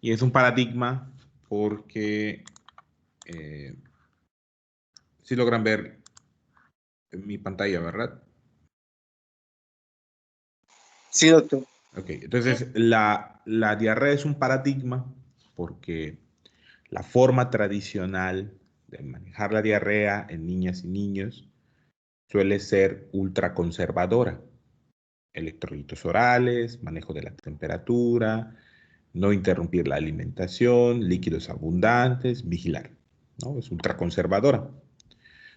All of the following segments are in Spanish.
Y es un paradigma porque, si logran ver en mi pantalla, ¿verdad? Sí, doctor. Ok, entonces la diarrea es un paradigma porque la forma tradicional de manejar la diarrea en niñas y niños suele ser ultraconservadora. Electrolitos orales, manejo de la temperatura, no interrumpir la alimentación, líquidos abundantes, vigilar, ¿no? Es ultraconservadora.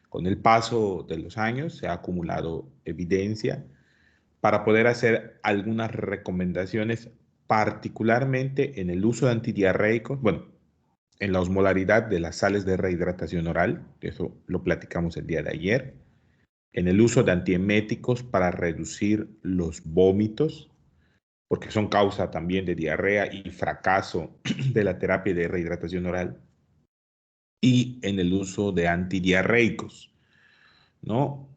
Con el paso de los años se ha acumulado evidencia para poder hacer algunas recomendaciones, particularmente en el uso de antidiarreicos, bueno, en la osmolaridad de las sales de rehidratación oral, eso lo platicamos el día de ayer, en el uso de antieméticos para reducir los vómitos, porque son causa también de diarrea y fracaso de la terapia de rehidratación oral, y en el uso de antidiarreicos, ¿no?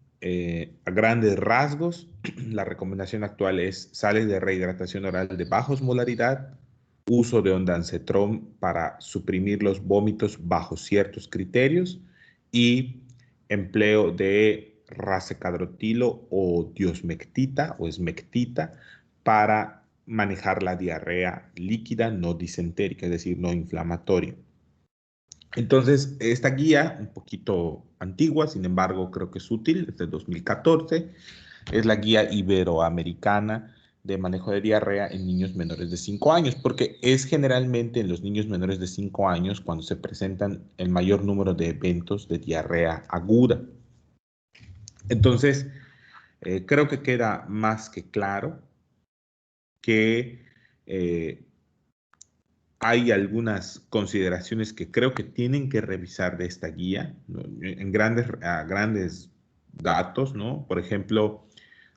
A grandes rasgos, la recomendación actual es sales de rehidratación oral de baja osmolaridad, uso de ondansetron para suprimir los vómitos bajo ciertos criterios y empleo de rasecadrotilo o diosmectita o esmectita para manejar la diarrea líquida no disentérica, es decir, no inflamatoria. Entonces, esta guía, un poquito antigua, sin embargo, creo que es útil, es de 2014, es la guía iberoamericana de manejo de diarrea en niños menores de 5 años, porque es generalmente en los niños menores de 5 años cuando se presentan el mayor número de eventos de diarrea aguda. Entonces, creo que queda más que claro que hay algunas consideraciones que creo que tienen que revisar de esta guía, ¿no? En grandes datos, ¿no? Por ejemplo,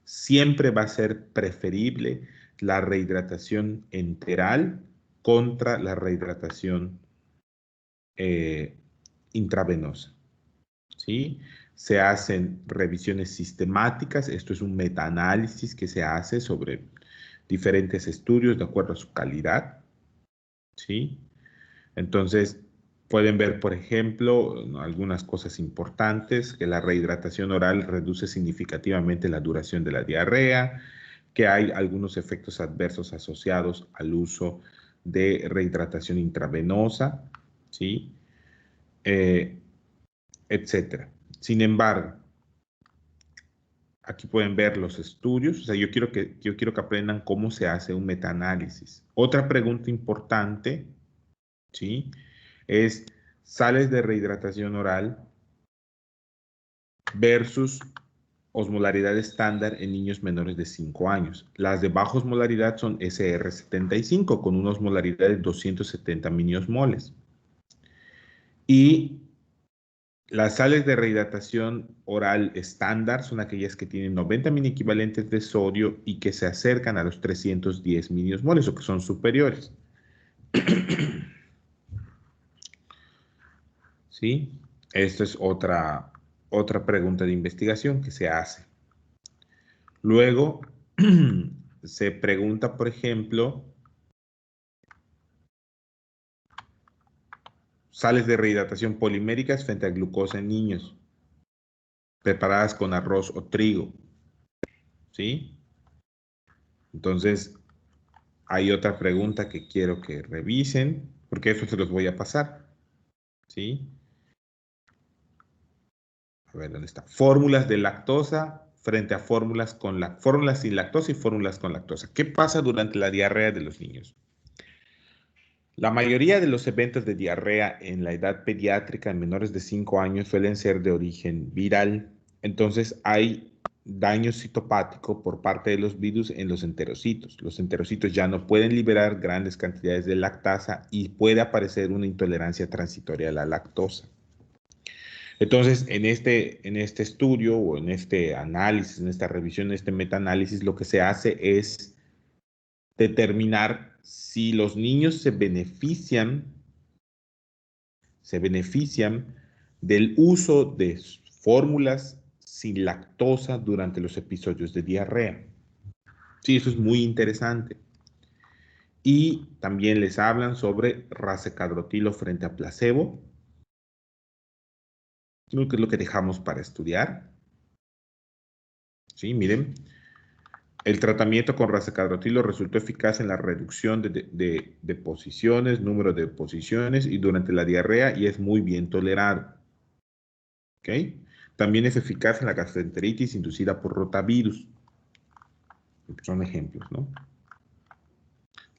siempre va a ser preferible la rehidratación enteral contra la rehidratación intravenosa, ¿sí? Se hacen revisiones sistemáticas, esto es un metaanálisis que se hace sobre diferentes estudios de acuerdo a su calidad, ¿sí? Entonces, pueden ver, por ejemplo, ¿no? Algunas cosas importantes, que la rehidratación oral reduce significativamente la duración de la diarrea, que hay algunos efectos adversos asociados al uso de rehidratación intravenosa, ¿sí? Etcétera. Sin embargo, aquí pueden ver los estudios, o sea, yo quiero que aprendan cómo se hace un metaanálisis. Otra pregunta importante, ¿sí? Es sales de rehidratación oral versus osmolaridad estándar en niños menores de 5 años. Las de baja osmolaridad son SR75 con una osmolaridad de 270 miniosmoles. Y las sales de rehidratación oral estándar son aquellas que tienen 90 mini equivalentes de sodio y que se acercan a los 310 miniosmoles o que son superiores. ¿Sí? Esta es otra pregunta de investigación que se hace. Luego, se pregunta, por ejemplo, sales de rehidratación poliméricas frente a glucosa en niños, preparadas con arroz o trigo. ¿Sí? Entonces, hay otra pregunta que quiero que revisen, porque eso se los voy a pasar. ¿Sí? A ver, ¿dónde está? Fórmulas de lactosa frente a fórmulas sin lactosa y fórmulas con lactosa. ¿Qué pasa durante la diarrea de los niños? La mayoría de los eventos de diarrea en la edad pediátrica en menores de 5 años suelen ser de origen viral. Entonces hay daño citopático por parte de los virus en los enterocitos. Los enterocitos ya no pueden liberar grandes cantidades de lactasa y puede aparecer una intolerancia transitoria a la lactosa. Entonces, en este estudio o en este análisis, en esta revisión, en este metaanálisis, lo que se hace es determinar si los niños se benefician del uso de fórmulas sin lactosa durante los episodios de diarrea. Sí, eso es muy interesante. Y también les hablan sobre rasecadrotilo frente a placebo, que es lo que dejamos para estudiar. Sí, miren. El tratamiento con rasecadrotilo resultó eficaz en la reducción de posiciones, número de posiciones y durante la diarrea y es muy bien tolerado. ¿Ok? También es eficaz en la gastroenteritis inducida por rotavirus. Son ejemplos, ¿no?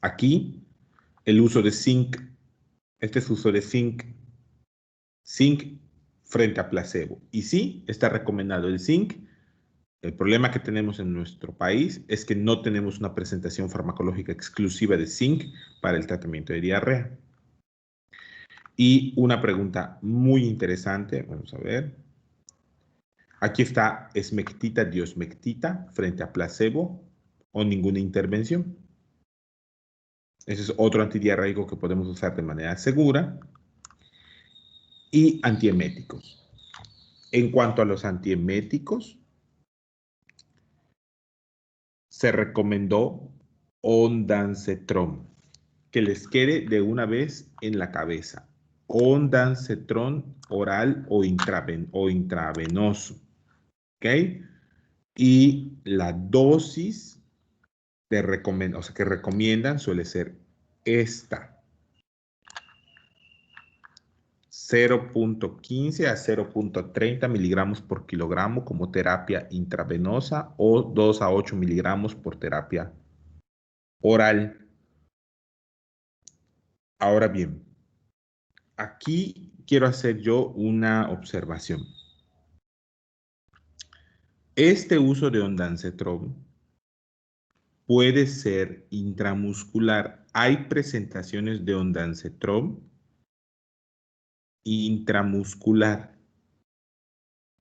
Aquí, el uso de zinc. Este es uso de zinc. Zinc frente a placebo. Y sí, está recomendado el zinc. El problema que tenemos en nuestro país es que no tenemos una presentación farmacológica exclusiva de zinc para el tratamiento de diarrea. Y una pregunta muy interesante, vamos a ver. Aquí está esmectita, diosmectita frente a placebo o ninguna intervención. Ese es otro antidiarreico que podemos usar de manera segura. Y antieméticos. En cuanto a los antieméticos, se recomendó ondansetron, que les quede de una vez en la cabeza. Ondansetron oral o intravenoso. ¿Ok? Y la dosis que recomiendan suele ser esta. 0.15 a 0.30 miligramos por kilogramo como terapia intravenosa o 2 a 8 miligramos por terapia oral. Ahora bien, aquí quiero hacer yo una observación. Este uso de ondansetron puede ser intramuscular. Hay presentaciones de ondansetron intramuscular,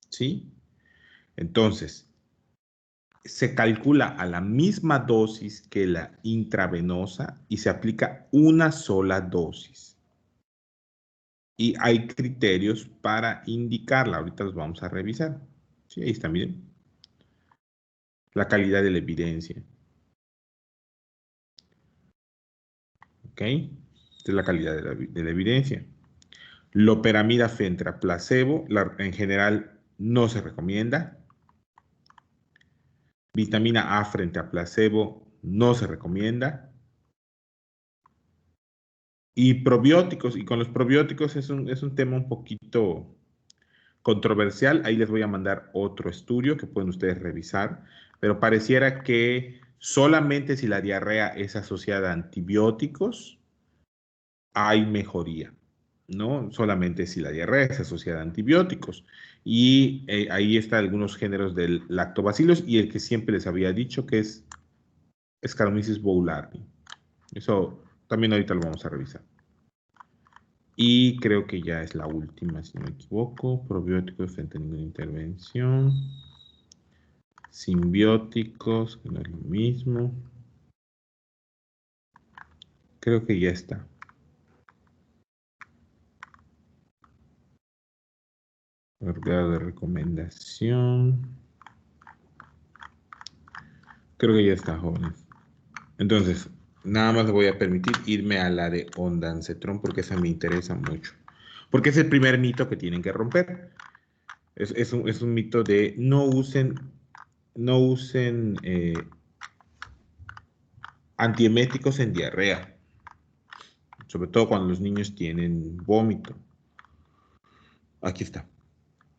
¿sí? Entonces, se calcula a la misma dosis que la intravenosa y se aplica una sola dosis. Y hay criterios para indicarla. Ahorita los vamos a revisar. Sí, ahí está, miren. La calidad de la evidencia. ¿Ok? Esta es la calidad de la evidencia. Loperamida frente a placebo, en general no se recomienda. Vitamina A frente a placebo no se recomienda. Y probióticos, y con los probióticos es un tema un poquito controversial. Ahí les voy a mandar otro estudio que pueden ustedes revisar, pero pareciera que solamente si la diarrea es asociada a antibióticos, hay mejoría, ¿no? Solamente si la diarrea es asociada a antibióticos. Y ahí están algunos géneros del lactobacillus y el que siempre les había dicho que es Saccharomyces boulardii. Eso también ahorita lo vamos a revisar. Y creo que ya es la última, si no me equivoco. Probióticos frente a ninguna intervención. Simbióticos, que no es lo mismo. Creo que ya está. Grado de recomendación. Creo que ya está, jóvenes. Entonces, nada más le voy a permitir irme a la de ondansetron porque esa me interesa mucho. Porque es el primer mito que tienen que romper. Es un mito de no usen antieméticos en diarrea. Sobre todo cuando los niños tienen vómito. Aquí está.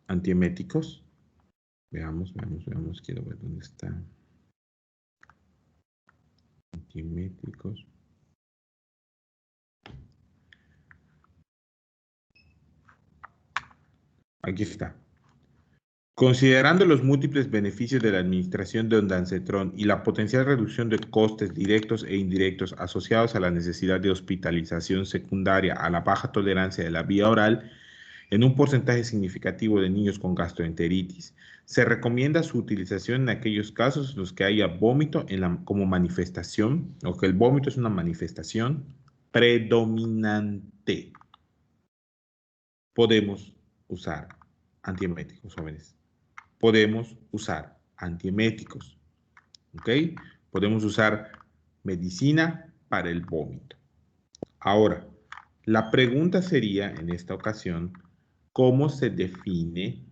Antieméticos. Veamos. Quiero ver dónde está. Antieméticos. Aquí está. Considerando los múltiples beneficios de la administración de ondansetron y la potencial reducción de costes directos e indirectos asociados a la necesidad de hospitalización secundaria a la baja tolerancia de la vía oral, en un porcentaje significativo de niños con gastroenteritis, se recomienda su utilización en aquellos casos en los que haya vómito como manifestación, o que el vómito es una manifestación predominante. Podemos usar antieméticos, jóvenes. Podemos usar antieméticos, ¿ok? Podemos usar medicina para el vómito. Ahora, la pregunta sería, en esta ocasión, ¿cómo se define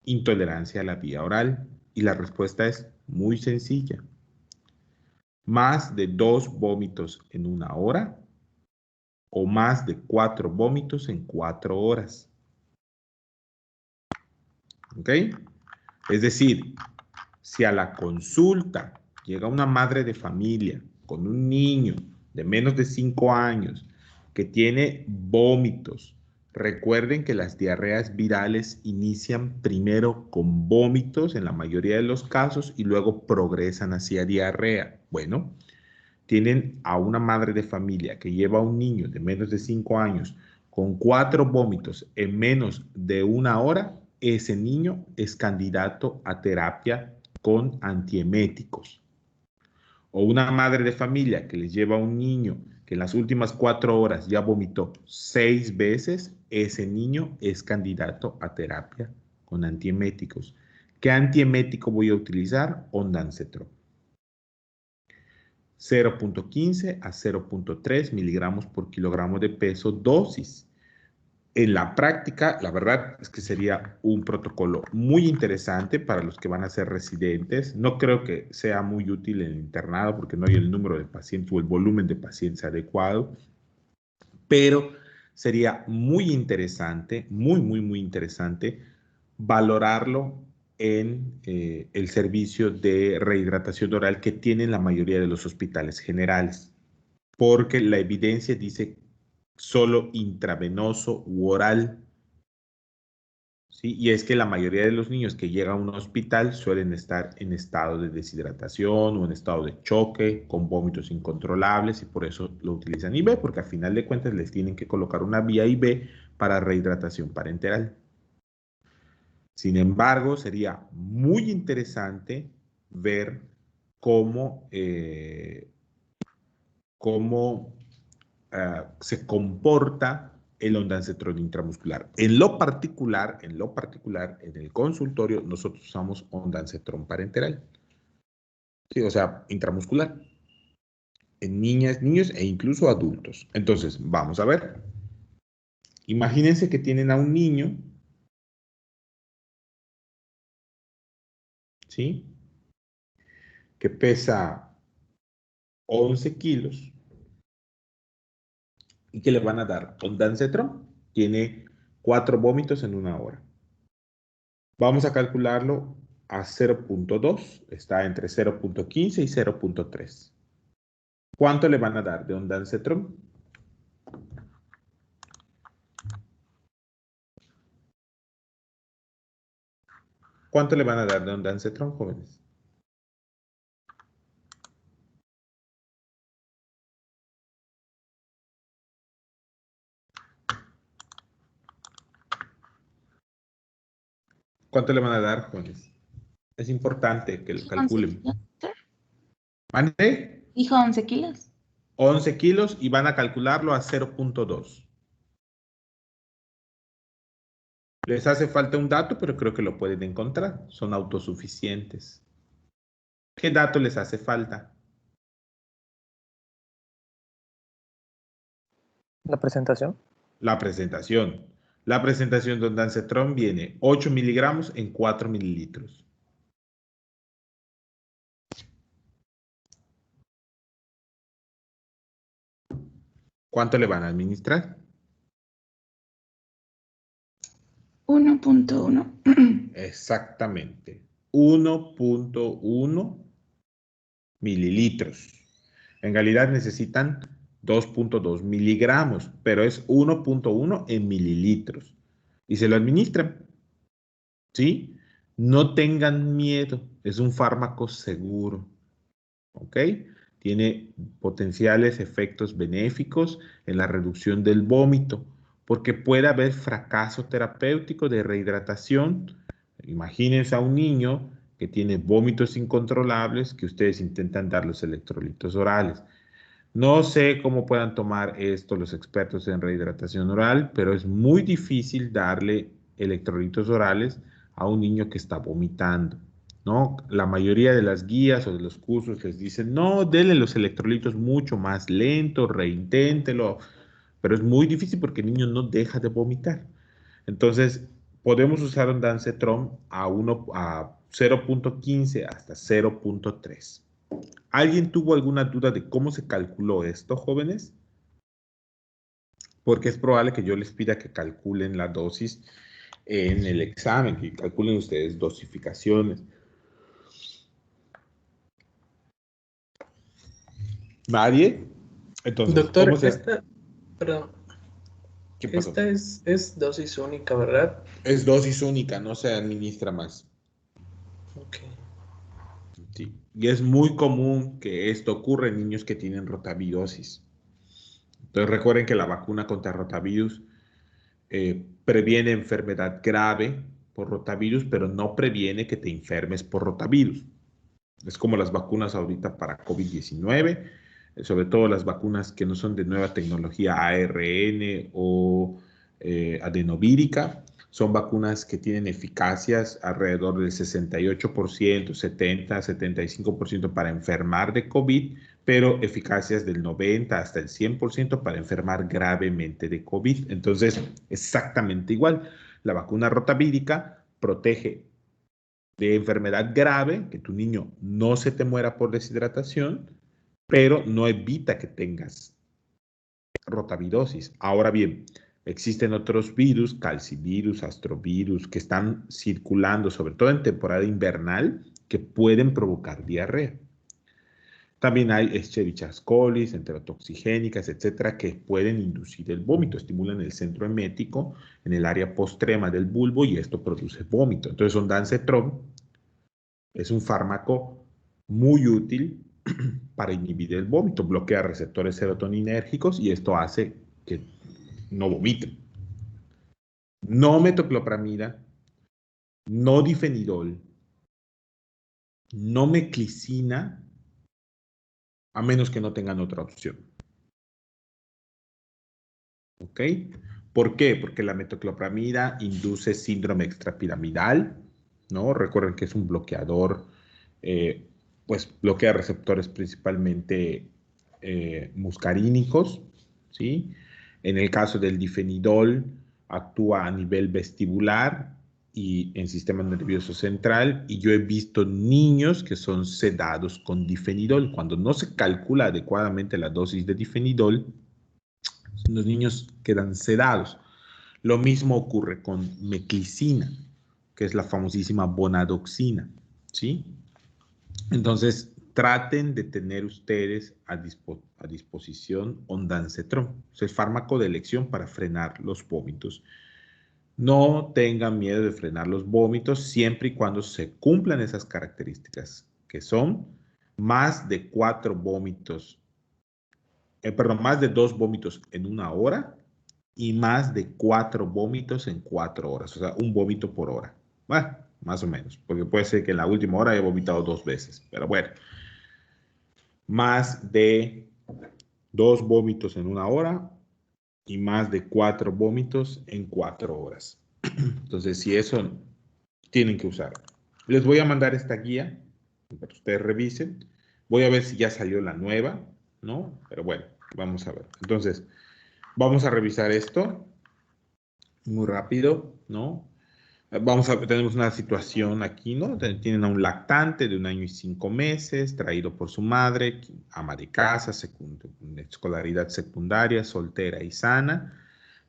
intolerancia a la vía oral? Y la respuesta es muy sencilla. Más de 2 vómitos en 1 hora o más de 4 vómitos en 4 horas. ¿Ok? Es decir, si a la consulta llega una madre de familia con un niño de menos de 5 años que tiene vómitos, recuerden que las diarreas virales inician primero con vómitos en la mayoría de los casos y luego progresan hacia diarrea. Bueno, tienen a una madre de familia que lleva a un niño de menos de 5 años con 4 vómitos en menos de 1 hora, ese niño es candidato a terapia con antieméticos. O una madre de familia que les lleva a un niño que en las últimas 4 horas ya vomitó 6 veces, ese niño es candidato a terapia con antieméticos. ¿Qué antiemético voy a utilizar? Ondansetron. 0.15 a 0.3 miligramos por kilogramo de peso dosis. En la práctica, la verdad es que sería un protocolo muy interesante para los que van a ser residentes. No creo que sea muy útil en el internado porque no hay el número de pacientes o el volumen de pacientes adecuado, pero sería muy interesante, muy interesante valorarlo en el servicio de rehidratación oral que tienen la mayoría de los hospitales generales, porque la evidencia dice solo intravenoso u oral, ¿sí? Y es que la mayoría de los niños que llegan a un hospital suelen estar en estado de deshidratación o en estado de choque, con vómitos incontrolables, y por eso lo utilizan IV, porque al final de cuentas les tienen que colocar una vía IV para rehidratación parenteral. Sin embargo, sería muy interesante ver cómo, se comporta el ondansetron intramuscular. En lo particular, en el consultorio, nosotros usamos ondansetron parenteral. Sí, o sea, intramuscular. En niñas, niños e incluso adultos. Entonces, vamos a ver. Imagínense que tienen a un niño, ¿sí? Que pesa 11 kilos y que le van a dar ondansetron. Tiene 4 vómitos en 1 hora. Vamos a calcularlo a 0.2, está entre 0.15 y 0.3. ¿Cuánto le van a dar de ondansetron? ¿Cuánto le van a dar de ondansetron, jóvenes? ¿Cuánto le van a dar, jóvenes? Es importante que lo 11 calculen. kilos. ¿Mande? Dijo 11 kilos. 11 kilos y van a calcularlo a 0.2. Les hace falta un dato, pero creo que lo pueden encontrar. Son autosuficientes. ¿Qué dato les hace falta? La presentación. La presentación. La presentación de ondansetron viene 8 miligramos en 4 mililitros. ¿Cuánto le van a administrar? 1.1. Exactamente. 1.1 mililitros. En realidad necesitan 2.2 miligramos, pero es 1.1 en mililitros. Y se lo administran. ¿Sí? No tengan miedo. Es un fármaco seguro. ¿Ok? Tiene potenciales efectos benéficos en la reducción del vómito, porque puede haber fracaso terapéutico de rehidratación. Imagínense a un niño que tiene vómitos incontrolables que ustedes intentan dar los electrolitos orales. No sé cómo puedan tomar esto los expertos en rehidratación oral, pero es muy difícil darle electrolitos orales a un niño que está vomitando. ¿no? La mayoría de las guías o de los cursos les dicen, no, denle los electrolitos mucho más lento, reinténtelo, pero es muy difícil porque el niño no deja de vomitar. Entonces, podemos usar un Dansetron a 0.15 hasta 0.3. ¿Alguien tuvo alguna duda de cómo se calculó esto, jóvenes? Porque es probable que yo les pida que calculen la dosis en el examen, que calculen ustedes dosificaciones. ¿Nadie? Entonces, ¿cómo Doctor, se...? perdón, ¿Qué pasó? esta es dosis única, ¿verdad? Es dosis única, no se administra más. Ok. Sí. Y es muy común que esto ocurra en niños que tienen rotavirosis. Entonces recuerden que la vacuna contra rotavirus previene enfermedad grave por rotavirus, pero no previene que te enfermes por rotavirus. Es como las vacunas ahorita para COVID-19, sobre todo las vacunas que no son de nueva tecnología ARN o adenovírica. Son vacunas que tienen eficacias alrededor del 68%, 70, 75% para enfermar de COVID, pero eficacias del 90 hasta el 100% para enfermar gravemente de COVID. Entonces, exactamente igual. La vacuna rotavírica protege de enfermedad grave, que tu niño no se te muera por deshidratación, pero no evita que tengas rotavirosis. Ahora bien, existen otros virus, calcivirus, astrovirus, que están circulando, sobre todo en temporada invernal, que pueden provocar diarrea. También hay Escherichia coli, enterotoxigénicas, etcétera, que pueden inducir el vómito, estimulan el centro emético en el área postrema del bulbo y esto produce vómito. Entonces, ondansetron es un fármaco muy útil para inhibir el vómito, bloquea receptores serotoninérgicos y esto hace que no vomiten. No metoclopramida, no difenidol, no meclicina, a menos que no tengan otra opción. ¿Ok? ¿Por qué? Porque la metoclopramida induce síndrome extrapiramidal, ¿no? Recuerden que es un bloqueador, pues bloquea receptores principalmente muscarínicos, ¿sí? En el caso del difenidol, actúa a nivel vestibular y en sistema nervioso central, y yo he visto niños que son sedados con difenidol. Cuando no se calcula adecuadamente la dosis de difenidol, los niños quedan sedados. Lo mismo ocurre con meclicina, que es la famosísima bonadoxina, ¿sí? Entonces, traten de tener ustedes a disposición ondansetron, es el fármaco de elección para frenar los vómitos. No tengan miedo de frenar los vómitos siempre y cuando se cumplan esas características, que son más de 4 vómitos, perdón, más de 2 vómitos en una hora y más de 4 vómitos en 4 horas, o sea, un vómito por hora. Bueno, más o menos, porque puede ser que en la última hora haya vomitado 2 veces, pero bueno, más de 2 vómitos en una hora y más de 4 vómitos en 4 horas. Entonces, si eso tienen que usar. Les voy a mandar esta guía para que ustedes revisen. Voy a ver si ya salió la nueva, ¿no? Pero bueno, vamos a ver. Entonces, vamos a revisar esto muy rápido, ¿no? Tenemos una situación aquí, ¿no? Tienen a un lactante de 1 año y 5 meses, traído por su madre, ama de casa, escolaridad secundaria, soltera y sana,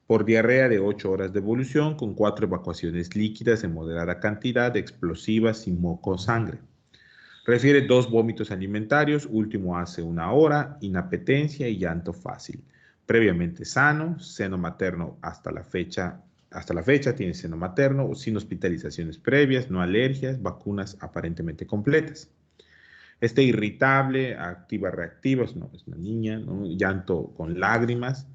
por diarrea de 8 horas de evolución, con 4 evacuaciones líquidas en moderada cantidad, explosivas y moco sangre. Refiere 2 vómitos alimentarios, último hace 1 hora, inapetencia y llanto fácil. Previamente sano, seno materno hasta la fecha tiene seno materno, sin hospitalizaciones previas, no alergias, vacunas aparentemente completas. Este irritable, activa, reactiva, no, es una niña, ¿no? Llanto con lágrimas,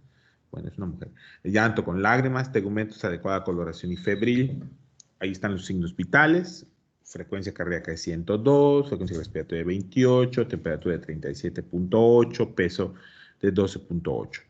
bueno, es una mujer. Llanto con lágrimas, tegumentos, adecuada coloración y febril. Ahí están los signos vitales. Frecuencia cardíaca de 102, frecuencia respiratoria de 28, temperatura de 37.8, peso de 12.8.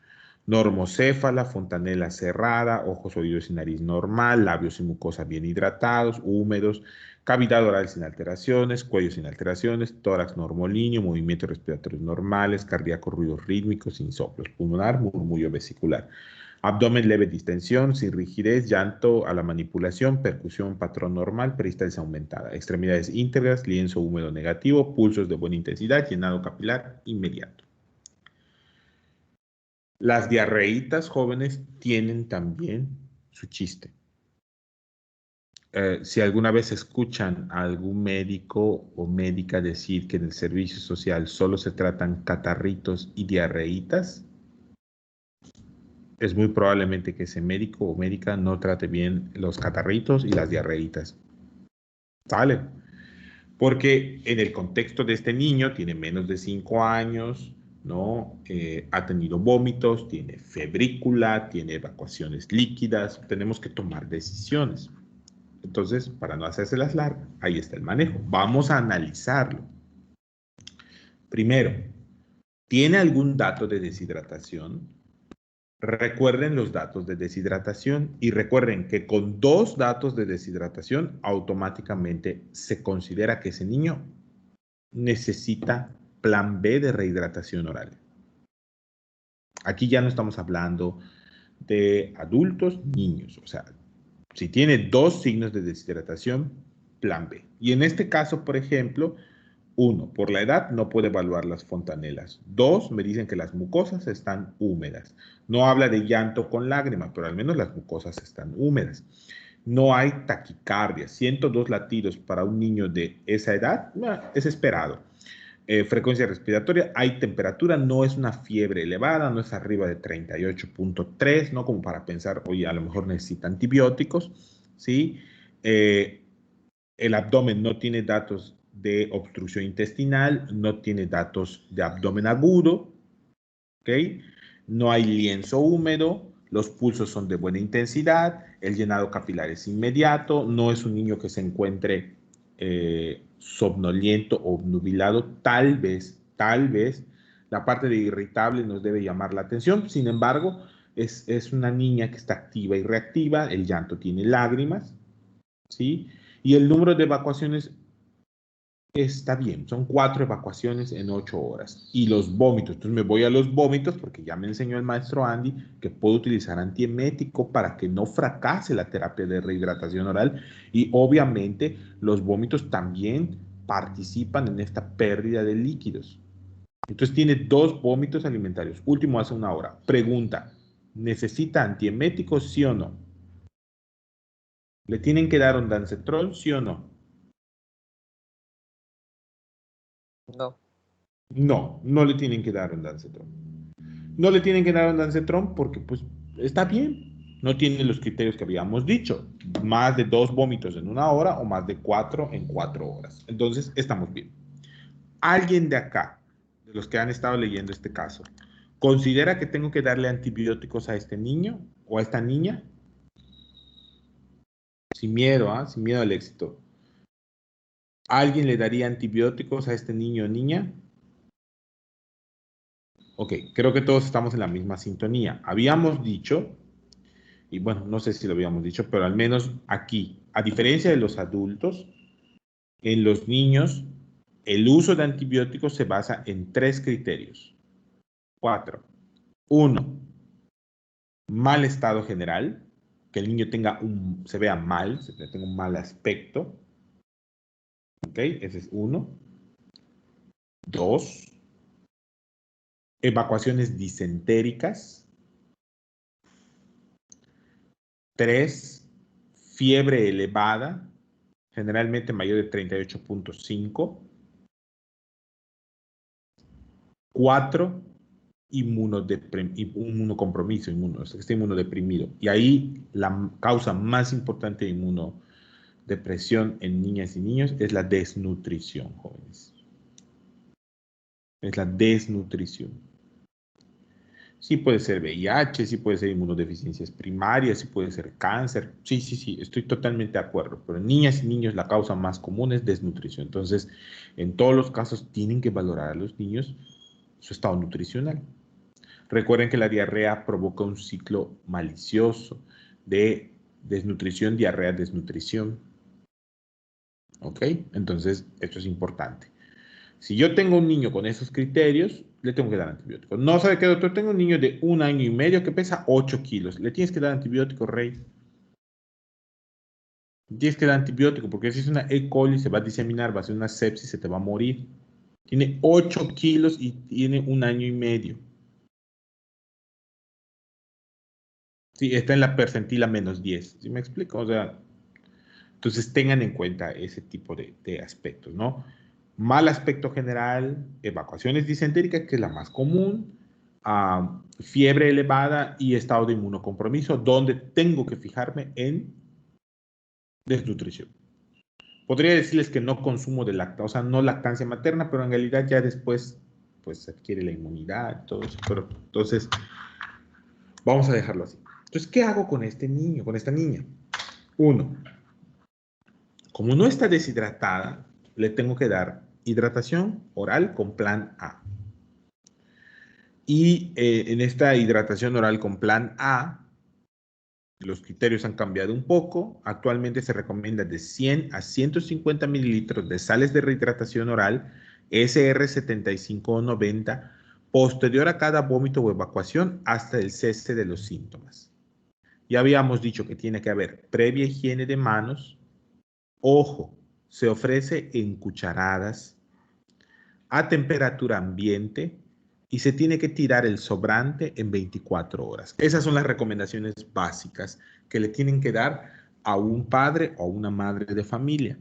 normocéfala, fontanela cerrada, ojos, oídos y nariz normal, labios y mucosa bien hidratados, húmedos, cavidad oral sin alteraciones, cuello sin alteraciones, tórax normolíneo, movimientos respiratorios normales, cardíaco, ruidos rítmicos, sin soplos, pulmonar, murmullo vesicular. Abdomen leve distensión, sin rigidez, llanto a la manipulación, percusión, patrón normal, peristalsis aumentada, extremidades íntegras, lienzo húmedo negativo, pulsos de buena intensidad, llenado capilar inmediato. Las diarreitas jóvenes tienen también su chiste. Si alguna vez escuchan a algún médico o médica decir que en el servicio social solo se tratan catarritos y diarreitas, es muy probablemente que ese médico o médica no trate bien los catarritos y las diarreitas. ¿Sale? Porque en el contexto de este niño, tiene menos de 5 años, ¿no? Ha tenido vómitos, tiene febrícula, tiene evacuaciones líquidas, tenemos que tomar decisiones. Entonces, para no hacérselas largas, ahí está el manejo. Vamos a analizarlo. Primero, ¿tiene algún dato de deshidratación? Recuerden los datos de deshidratación y recuerden que con 2 datos de deshidratación automáticamente se considera que ese niño necesita plan B de rehidratación oral. Aquí ya no estamos hablando de adultos, niños. O sea, si tiene 2 signos de deshidratación, plan B. Y en este caso, por ejemplo, 1, por la edad no puede evaluar las fontanelas. 2, me dicen que las mucosas están húmedas. No habla de llanto con lágrimas, pero al menos las mucosas están húmedas. No hay taquicardia. 102 latidos para un niño de esa edad, es esperado. Frecuencia respiratoria, hay temperatura, no es una fiebre elevada, no es arriba de 38.3, ¿no? Como para pensar, oye, a lo mejor necesita antibióticos, ¿sí? El abdomen no tiene datos de obstrucción intestinal, no tiene datos de abdomen agudo, ¿ok? No hay lienzo húmedo, los pulsos son de buena intensidad, el llenado capilar es inmediato, no es un niño que se encuentre somnoliento o obnubilado, tal vez, la parte de irritable nos debe llamar la atención, sin embargo, es una niña que está activa y reactiva, el llanto tiene lágrimas, ¿sí? Y el número de evacuaciones está bien, son 4 evacuaciones en 8 horas. Y los vómitos, entonces me voy a los vómitos porque ya me enseñó el maestro Andy que puedo utilizar antiemético para que no fracase la terapia de rehidratación oral. Y obviamente los vómitos también participan en esta pérdida de líquidos. Entonces tiene 2 vómitos alimentarios. Último hace 1 hora. Pregunta, ¿necesita antiemético, sí o no? ¿Le tienen que dar ondansetron, sí o no? No. No, no le tienen que dar ondansetron. No le tienen que dar ondansetron porque pues está bien. No tiene los criterios que habíamos dicho. Más de 2 vómitos en 1 hora o más de 4 en 4 horas. Entonces estamos bien. ¿Alguien de acá, de los que han estado leyendo este caso, considera que tengo que darle antibióticos a este niño o a esta niña? Sin miedo, ¿ah? Sin miedo al éxito. ¿Alguien le daría antibióticos a este niño o niña? Ok, creo que todos estamos en la misma sintonía. Habíamos dicho, y bueno, no sé si lo habíamos dicho, pero al menos aquí, a diferencia de los adultos, en los niños, el uso de antibióticos se basa en 3 criterios. 4. 1, mal estado general, que el niño se vea mal, tenga un mal aspecto. Ok, ese es 1. 2, evacuaciones disentéricas. 3, fiebre elevada, generalmente mayor de 38.5. 4, inmunocompromiso, que esté inmunodeprimido. Y ahí la causa más importante de inmunodepresión en niñas y niños es la desnutrición, jóvenes. Es la desnutrición. Sí puede ser VIH, sí puede ser inmunodeficiencias primarias, sí puede ser cáncer. Sí, estoy totalmente de acuerdo. Pero en niñas y niños la causa más común es desnutrición. Entonces, en todos los casos tienen que valorar a los niños su estado nutricional. Recuerden que la diarrea provoca un ciclo malicioso de desnutrición, diarrea, desnutrición. ¿Ok? Entonces, esto es importante. Si yo tengo un niño con esos criterios, le tengo que dar antibiótico. No sabe qué, doctor, tengo un niño de 1 año y medio que pesa 8 kilos. Le tienes que dar antibiótico, Rey. Tienes que dar antibiótico porque si es una E. coli se va a diseminar, va a ser una sepsis, se te va a morir. Tiene 8 kilos y tiene 1 año y medio. Sí, está en la percentila -10. ¿Sí me explico? O sea, entonces tengan en cuenta ese tipo de aspectos, ¿no? Mal aspecto general, evacuaciones disentéricas, que es la más común, fiebre elevada y estado de inmunocompromiso, donde tengo que fijarme en desnutrición. Podría decirles que no consumo de lactancia, o sea, no lactancia materna, pero en realidad ya después pues se adquiere la inmunidad, todo eso. Pero entonces, vamos a dejarlo así. Entonces, ¿qué hago con este niño, con esta niña? Uno, como no está deshidratada, le tengo que dar hidratación oral con plan A. Y en esta hidratación oral con plan A, los criterios han cambiado un poco. Actualmente se recomienda de 100 a 150 mililitros de sales de rehidratación oral SR75 o 90 posterior a cada vómito o evacuación hasta el cese de los síntomas. Ya habíamos dicho que tiene que haber previa higiene de manos. Ojo, se ofrece en cucharadas a temperatura ambiente y se tiene que tirar el sobrante en 24 horas. Esas son las recomendaciones básicas que le tienen que dar a un padre o a una madre de familia.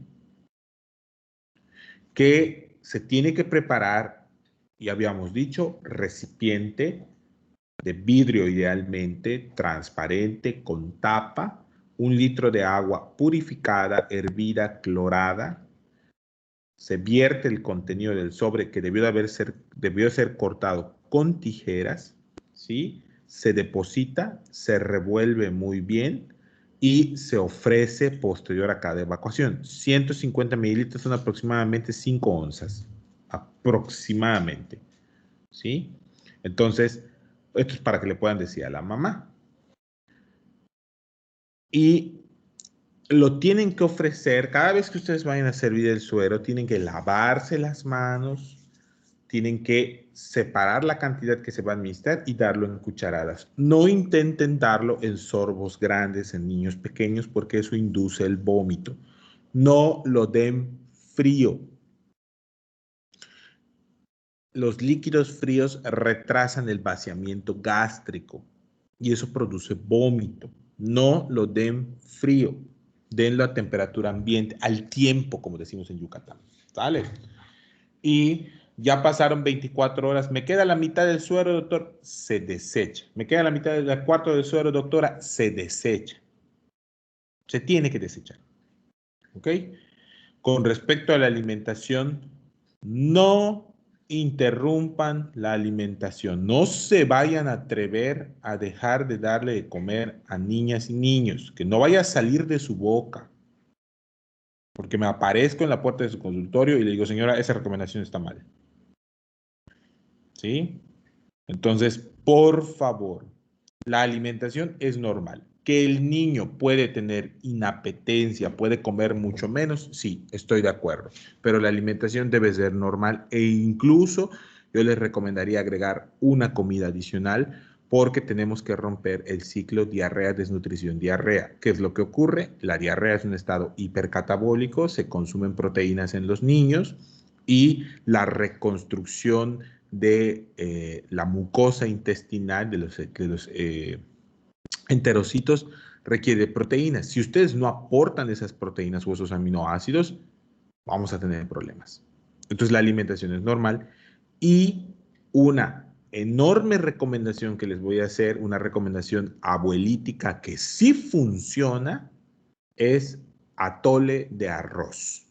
Que se tiene que preparar, y habíamos dicho, recipiente de vidrio idealmente, transparente, con tapa, 1 litro de agua purificada, hervida, clorada. Se vierte el contenido del sobre que debió ser cortado con tijeras, ¿sí? Se deposita, se revuelve muy bien y se ofrece posterior a cada evacuación. 150 mililitros son aproximadamente 5 onzas, aproximadamente, ¿sí? Entonces, esto es para que le puedan decir a la mamá. Y lo tienen que ofrecer, cada vez que ustedes vayan a servir el suero, tienen que lavarse las manos, tienen que separar la cantidad que se va a administrar y darlo en cucharadas. No intenten darlo en sorbos grandes en niños pequeños porque eso induce el vómito. No lo den frío. Los líquidos fríos retrasan el vaciamiento gástrico y eso produce vómito. No lo den frío. Denlo a temperatura ambiente, al tiempo, como decimos en Yucatán. ¿Sale? Y ya pasaron 24 horas. ¿Me queda la mitad del suero, doctor? Se desecha. ¿Me queda la mitad del cuarto del suero, doctora? Se desecha. Se tiene que desechar. ¿Ok? Con respecto a la alimentación, no interrumpan la alimentación. No se vayan a atrever a dejar de darle de comer a niñas y niños. Que no vaya a salir de su boca. Porque me aparezco en la puerta de su consultorio y le digo, señora, esa recomendación está mal. ¿Sí? Entonces, por favor, la alimentación es normal. Que el niño puede tener inapetencia, puede comer mucho menos, sí, estoy de acuerdo. Pero la alimentación debe ser normal e incluso yo les recomendaría agregar una comida adicional porque tenemos que romper el ciclo diarrea, desnutrición, diarrea. ¿Qué es lo que ocurre? La diarrea es un estado hipercatabólico, se consumen proteínas en los niños y la reconstrucción de la mucosa intestinal de los enterocitos requiere proteínas. Si ustedes no aportan esas proteínas o esos aminoácidos, vamos a tener problemas. Entonces la alimentación es normal y una enorme recomendación que les voy a hacer, una recomendación abuelítica que sí funciona, es atole de arroz.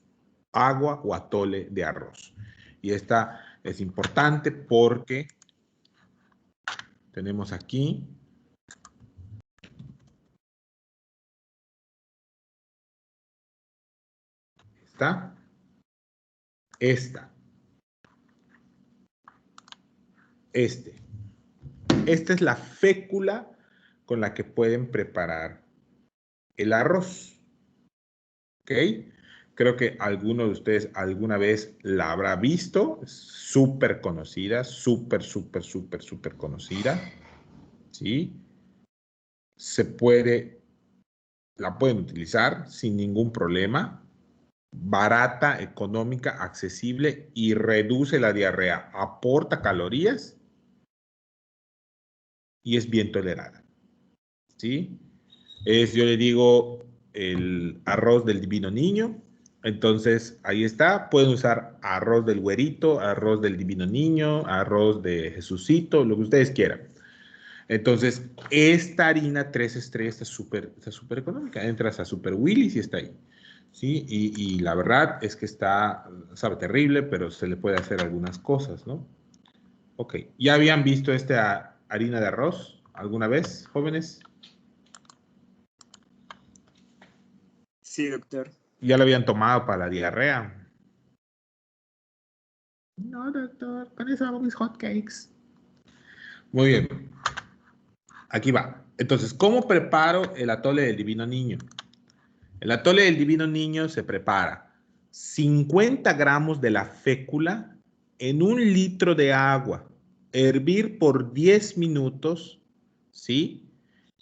Agua o atole de arroz. Y esta es importante porque tenemos aquí esta, este. esta es la fécula con la que pueden preparar el arroz. ¿Ok? Creo que alguno de ustedes alguna vez la habrá visto. Es súper conocida, súper conocida. ¿Sí? La pueden utilizar sin ningún problema. Barata, económica, accesible y reduce la diarrea. Aporta calorías y es bien tolerada. ¿Sí? Yo le digo, el arroz del divino niño. Entonces, ahí está. Pueden usar arroz del güerito, arroz del divino niño, arroz de Jesucito, lo que ustedes quieran. Entonces, esta harina 3 estrellas está súper económica. Entras a Super Willy's y está ahí. ¿Sí? Y la verdad es que sabe terrible, pero se le puede hacer algunas cosas, ¿no? Ok. ¿Ya habían visto esta harina de arroz alguna vez, jóvenes? Sí, doctor. ¿Ya lo habían tomado para la diarrea? No, doctor, con eso hago mis hotcakes. Muy bien. Aquí va. Entonces, ¿cómo preparo el atole del divino niño? El atole del divino niño se prepara 50 gramos de la fécula en 1 litro de agua, hervir por 10 minutos, ¿sí?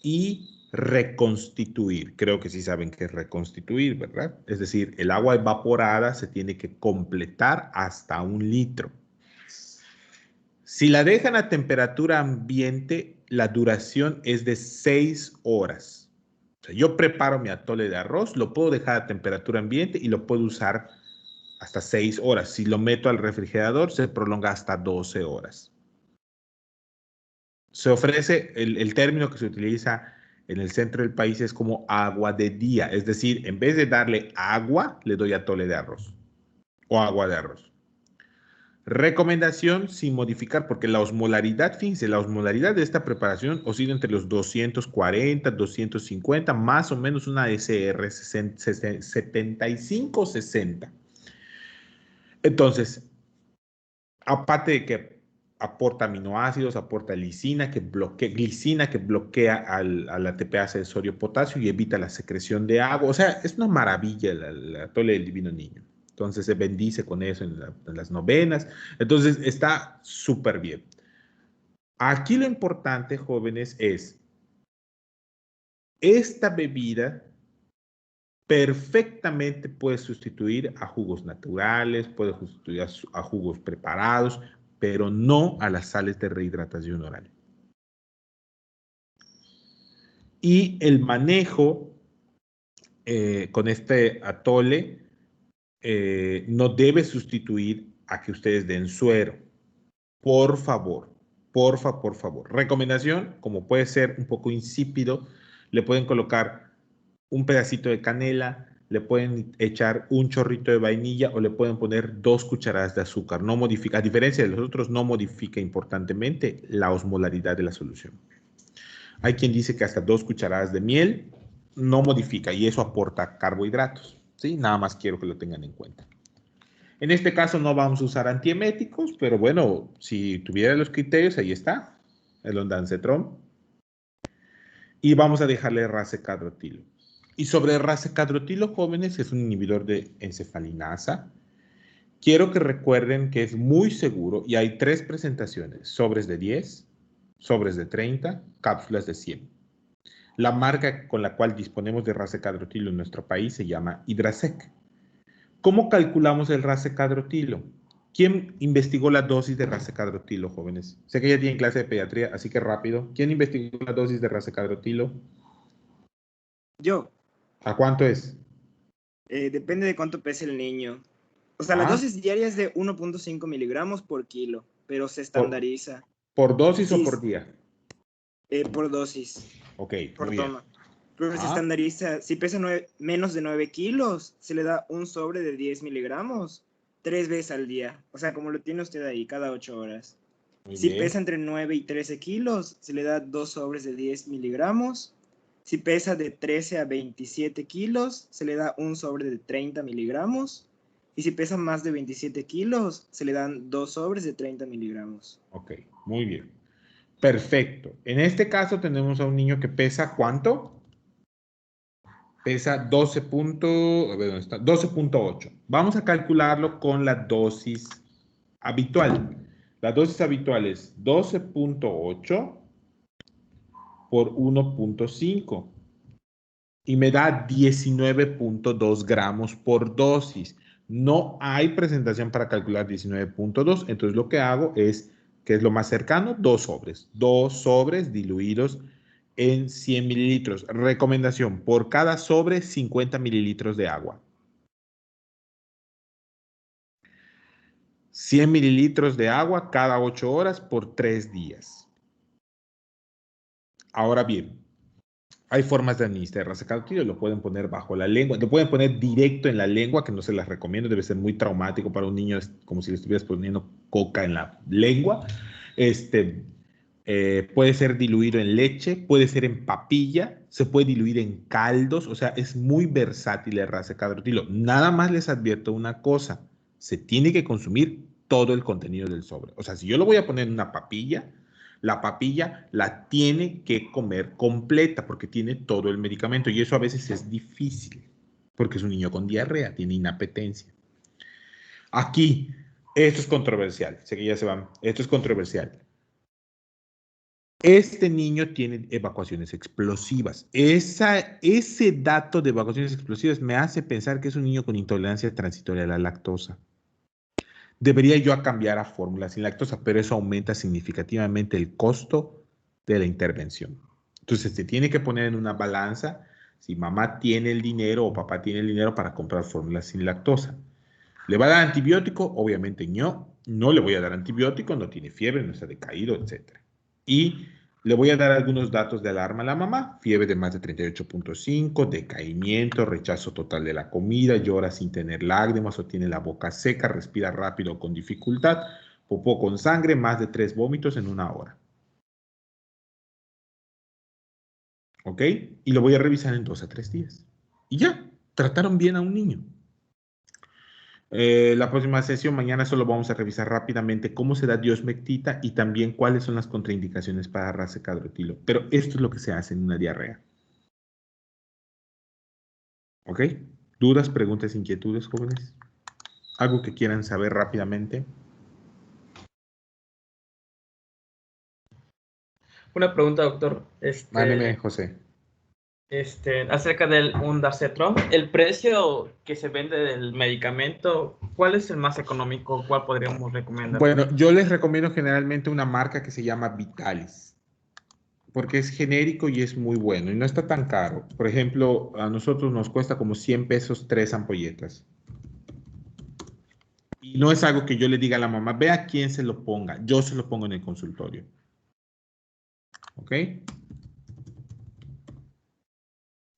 Y reconstituir. Creo que sí saben qué es reconstituir, ¿verdad? Es decir, el agua evaporada se tiene que completar hasta 1 litro. Si la dejan a temperatura ambiente, la duración es de 6 horas. O sea, yo preparo mi atole de arroz, lo puedo dejar a temperatura ambiente y lo puedo usar hasta 6 horas. Si lo meto al refrigerador, se prolonga hasta 12 horas. Se ofrece, el término que se utiliza en el centro del país es como agua de día. Es decir, en vez de darle agua, le doy atole de arroz o agua de arroz. Recomendación sin modificar, porque la osmolaridad, fíjense, la osmolaridad de esta preparación oscila entre los 240, 250, más o menos una SR 75-60. Entonces, aparte de que aporta aminoácidos, aporta glicina que bloquea a la ATPase de sodio-potasio y evita la secreción de agua. O sea, es una maravilla el atole del divino niño. Entonces se bendice con eso en las novenas. Entonces está súper bien. Aquí lo importante, jóvenes, es esta bebida perfectamente puede sustituir a jugos naturales, puede sustituir a jugos preparados, pero no a las sales de rehidratación oral. Y el manejo con este atole no debe sustituir a que ustedes den suero. Por favor, por favor. Recomendación, como puede ser un poco insípido, le pueden colocar un pedacito de canela, le pueden echar un chorrito de vainilla o le pueden poner 2 cucharadas de azúcar. No modifica, a diferencia de los otros, no modifica importantemente la osmolaridad de la solución. Hay quien dice que hasta 2 cucharadas de miel no modifica y eso aporta carbohidratos. ¿Sí? Nada más quiero que lo tengan en cuenta. En este caso no vamos a usar antieméticos, pero bueno, si tuviera los criterios, ahí está, el ondansetron. Y vamos a dejarle rasecadrotilo. Y sobre rasecadrotilo, jóvenes, es un inhibidor de encefalinasa. Quiero que recuerden que es muy seguro y hay 3 presentaciones, sobres de 10, sobres de 30, cápsulas de 100. La marca con la cual disponemos de rasecadrotilo en nuestro país se llama Hidrasec. ¿Cómo calculamos el rasecadrotilo? ¿Quién investigó la dosis de rasecadrotilo, jóvenes? Sé que ya tienen clase de pediatría, así que rápido. ¿Quién investigó la dosis de rasecadrotilo? Yo. ¿A cuánto es? Depende de cuánto pese el niño. O sea, la dosis diaria es de 1.5 miligramos por kilo, pero se estandariza. ¿Por dosis Sí, o por día? Por dosis. Ok, por muy toma. bien. Pero se estandariza. Si pesa menos de 9 kilos, se le da un sobre de 10 miligramos 3 veces al día. O sea, como lo tiene usted ahí, cada 8 horas. Muy Si bien. pesa entre 9 y 13 kilos, se le da 2 sobres de 10 miligramos. Si pesa de 13 a 27 kilos, se le da un sobre de 30 miligramos. Y si pesa más de 27 kilos, se le dan 2 sobres de 30 miligramos. Ok, muy bien. Perfecto. En este caso tenemos a un niño que pesa, ¿cuánto? Pesa 12. A ver, ¿dónde está? 12.8. Vamos a calcularlo con la dosis habitual. La dosis habitual es 12.8 por 1.5 y me da 19.2 gramos por dosis. No hay presentación para calcular 19.2, entonces lo que hago es, ¿qué es lo más cercano? 2 sobres. 2 sobres diluidos en 100 mililitros. Recomendación, por cada sobre 50 mililitros de agua. 100 mililitros de agua cada 8 horas por 3 días. Ahora bien, hay formas de administrar racecadotillo, lo pueden poner bajo la lengua, lo pueden poner directo en la lengua, que no se las recomiendo, debe ser muy traumático para un niño, es como si le estuvieras poniendo coca en la lengua. Puede ser diluido en leche, puede ser en papilla, se puede diluir en caldos, o sea, es muy versátil el racecadotillo. Nada más les advierto una cosa, se tiene que consumir todo el contenido del sobre. O sea, si yo lo voy a poner en una papilla, la papilla la tiene que comer completa porque tiene todo el medicamento y eso a veces es difícil porque es un niño con diarrea, tiene inapetencia. Aquí, esto es controversial, sé que ya se van, esto es controversial. Este niño tiene evacuaciones explosivas. Ese dato de evacuaciones explosivas me hace pensar que es un niño con intolerancia transitoria a la lactosa. Debería yo cambiar a fórmula sin lactosa, pero eso aumenta significativamente el costo de la intervención. Entonces, se tiene que poner en una balanza si mamá tiene el dinero o papá tiene el dinero para comprar fórmulas sin lactosa. ¿Le va a dar antibiótico? Obviamente no le voy a dar antibiótico, no tiene fiebre, no está decaído, etc. Y le voy a dar algunos datos de alarma a la mamá. Fiebre de más de 38.5, decaimiento, rechazo total de la comida, llora sin tener lágrimas o tiene la boca seca, respira rápido o con dificultad, popó con sangre, más de 3 vómitos en 1 hora. ¿Ok? Y lo voy a revisar en 2 a 3 días. Y ya, trataron bien a un niño. La próxima sesión, mañana solo vamos a revisar rápidamente cómo se da diosmectita y también cuáles son las contraindicaciones para racecadotillo. Pero esto es lo que se hace en una diarrea. ¿Ok? ¿Dudas, preguntas, inquietudes, jóvenes? ¿Algo que quieran saber rápidamente? Una pregunta, doctor. Mándeme, José. Acerca del Ondansetron, el precio que se vende del medicamento, ¿cuál es el más económico? ¿Cuál podríamos recomendar? Bueno, yo les recomiendo generalmente una marca que se llama Vitalis, porque es genérico y es muy bueno y no está tan caro. Por ejemplo, a nosotros nos cuesta como 100 pesos 3 ampolletas. Y no es algo que yo le diga a la mamá, ve a quién se lo ponga. Yo se lo pongo en el consultorio. ¿Ok?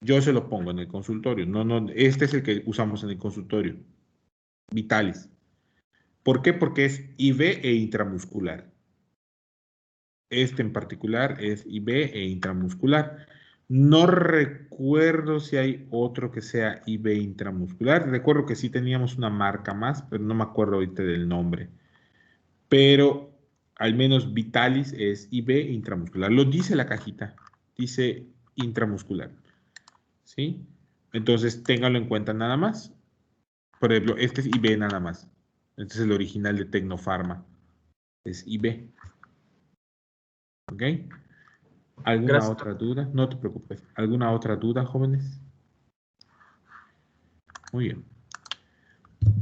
Yo se lo pongo en el consultorio. No, este es el que usamos en el consultorio. Vitalis. ¿Por qué? Porque es IV e intramuscular. Este en particular es IV e intramuscular. No recuerdo si hay otro que sea IV intramuscular. Recuerdo que sí teníamos una marca más, pero no me acuerdo ahorita del nombre. Pero al menos Vitalis es IV intramuscular. Lo dice la cajita. Dice intramuscular. ¿Sí? Entonces, téngalo en cuenta nada más. Por ejemplo, este es IV nada más. Este es el original de Tecnofarma. Es IV. ¿Ok? ¿Alguna Gracias. otra duda? No te preocupes. ¿Alguna otra duda, jóvenes? Muy bien.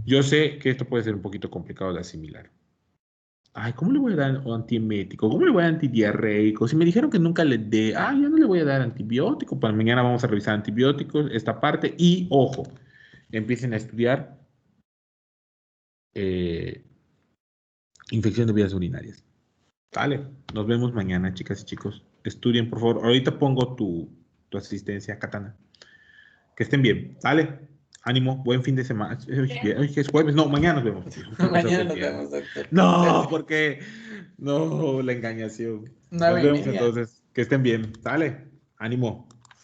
Yo sé que esto puede ser un poquito complicado de asimilar. Ay, ¿cómo le voy a dar antiemético? ¿Cómo le voy a dar antidiarreico? Si me dijeron que nunca le dé, yo no le voy a dar antibiótico. Para mañana vamos a revisar antibióticos, esta parte. Y, ojo, empiecen a estudiar infección de vías urinarias. Vale, nos vemos mañana, chicas y chicos. Estudien, por favor. Ahorita pongo tu asistencia, Katana. Que estén bien, ¿vale? Ánimo, buen fin de semana. Hoy es jueves, no, mañana nos vemos. Mañana nos vemos, doctor. No, porque no, la engañación. Nos vemos 9:30. entonces. Que estén bien, ¿vale? Ánimo.